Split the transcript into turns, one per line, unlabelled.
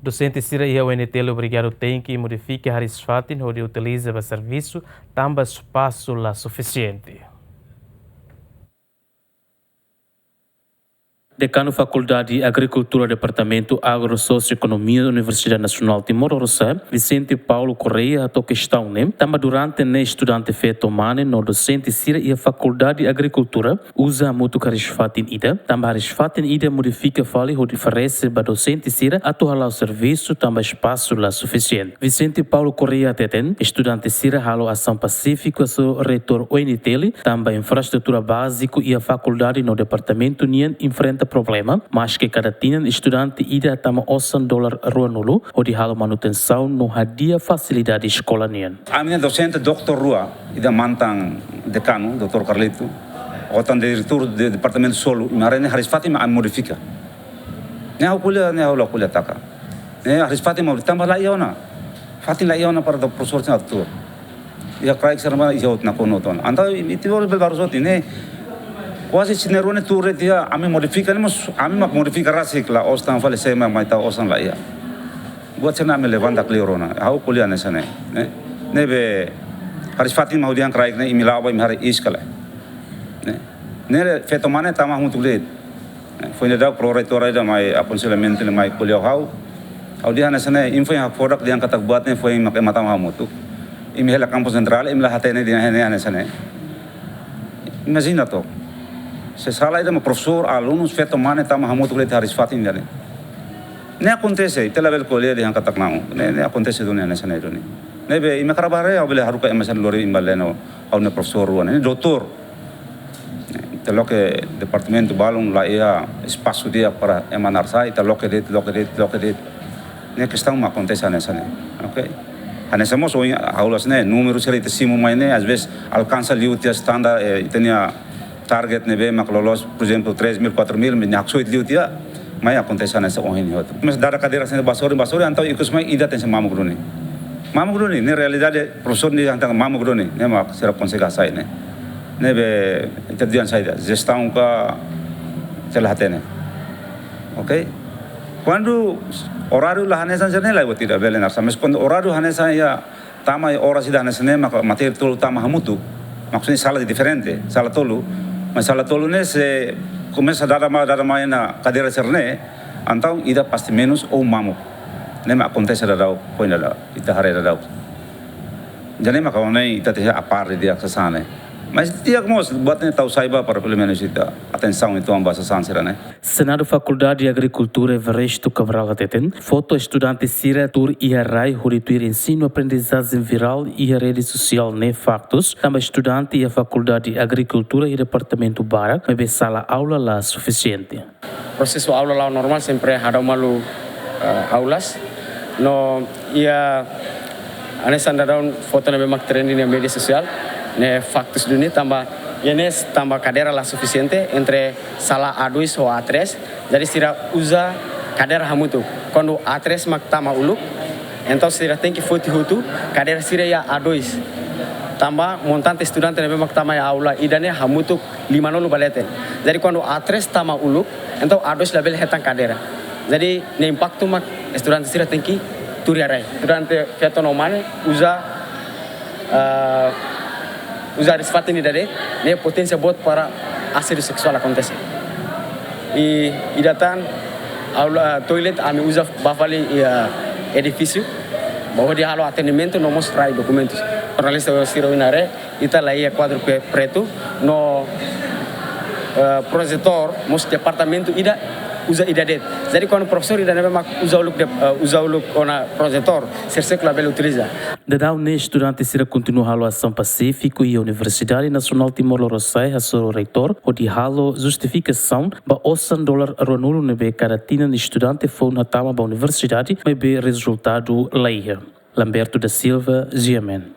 Docente Sira e a UNTL obrigado tem que modificar a fatin onde utiliza o serviço, também espaço lá suficiente. Decano Faculdade de Agricultura, Departamento Agro-Socioeconomia da Universidade Nacional Timor-Leste, Vicente Paulo Correia, a questão, né? Também durante o estudante feito humano, no docente Sira e a Faculdade de Agricultura, usa muito carisfatin ida. Também carisfatin ida modifica fale o diferença para docente Sira, atuar o serviço, também espaço lá suficiente. Vicente Paulo Correia Teten, estudante Sira, halo ação pacífica, seu reitor ONTL, também infraestrutura básica e a faculdade no departamento Nien enfrenta problema, mas que cada estudante ida tama $8 rua nulo, ou de halo manutenção no hadia facilidade escola nian.
A minha docente Dr. Rua, ida mantang decano, Dr. Carlito, otan diretor do departamento solo, marene haris Fatima a modifica. Ne hau kuliah taka. Ne haris Fatima tambah la iona. Fatin la iona para do professor senador. Ia craik serma ia na konoton. Anta itu baru soti ne quase sinerone turre dia ami modifica nemos ami mak modifica rasik la ostan fale sema mai ta osan la ia buat sena me levanta clearona hau kuliah nesa ne be haris Fatin maudian kraik ne imilawa im hari iskala ne fetomane tamah mutulet foi ne da pro reitora da mai aconselhamento ne mai kuliah hau dia nesa ne info yang produk dia katak buat ne foi mak mata ma mutu imela campus central imla hatene dia ne nesa ne imagina to se sala ida professor alunos feito mane tama hamutu le haris Fatin dane ne acontece tela bel colia de han katak nau ne acontece dunia ne sana doni ne be ime karabare au bele haruka emesan lori imbaleno au ne professor ne doutor te lo que departamento balon la ia espaço dia para emanar sai te lo que det ne questão ma acontece ne sana ok anessamos aulas ne número serite simo mai ne às vezes alcança liutia standard tenia target nebe mak lolos, por exemplo, 3.000, 4.000, minyak suit liu dia, mai acontece nessa ohini hotu. Mas dara cadeira sendo basori, então ikut mai ida tem mamu gruni. Mamu gruni, ne realidade professor ni antang mamu gruni, ne mak serap konsega sai ne. Ne be interdian sai dia, gestão ka celhatene. Ok? Quando horário lá hanesan sene lai tidak belen arsa, mas quando horário hanesan ya tama horas ida hanesan mak materi tolu tama hamutu, maksudnya salah diferente, salah tolu. Mas salah tolu ne se começa a dar mais na cadeira serne, então ida pasti menos ou mamu. Nem acontece dadau, põe dadau, ita hare dadau. Jadi maka onai ita teh apar dia kesana. Mas dia mos buat ne tahu saiba para pelo menos ita atenção itu amba sansira ne.
Senado Faculdade de Agricultura Everesto Cabral Teten, foto estudante Sira Tur e Rai Horituir ensino aprendizagem viral e a rede social ne factos, também estudante e a Faculdade de Agricultura e Departamento Bara, mas sala aula lá suficiente.
Processo aula lá normal sempre ada malu aulas, no ia anesan daun foto ne memang trending di media sosial. Ne factus dunia tambah Yenes tambah cadeira lá suficiente entre sala A2 ou A3, jadi sira usa cadeira hamutu. Quando A3 mak tama uluk, então sira tem que foto hutu cadeira sira ya A2. Tambah montante estudante ne mak tama ya aula idane hamutu 50 balete. Jadi quando A3 tama uluk, então A2 label hetang cadeira. Jadi ne impacto mak estudante sira tem que turiarai. Durante feto nomane usar sifat ini dari ne potensi buat para assédio sexual acontece. E idatan aula toilet ami usa bafali edifício bahwa dia halo atendimento no mostrar documentos. Jornalista siro inare ita la ia quadro preto no projetor mos departamento ida usa idadet. Jadi quando professor ida memang usa uluk ona projetor, serse que label utiliza.
Dadau ne estudante sira continua halo ação pacífico e a Universidade Nacional Timor-Leste a seu reitor o de halo justificação ba $8 ronulo nebe cada estudante foi na tama ba universidade mas be resultado leia. Lamberto da Silva, GMN.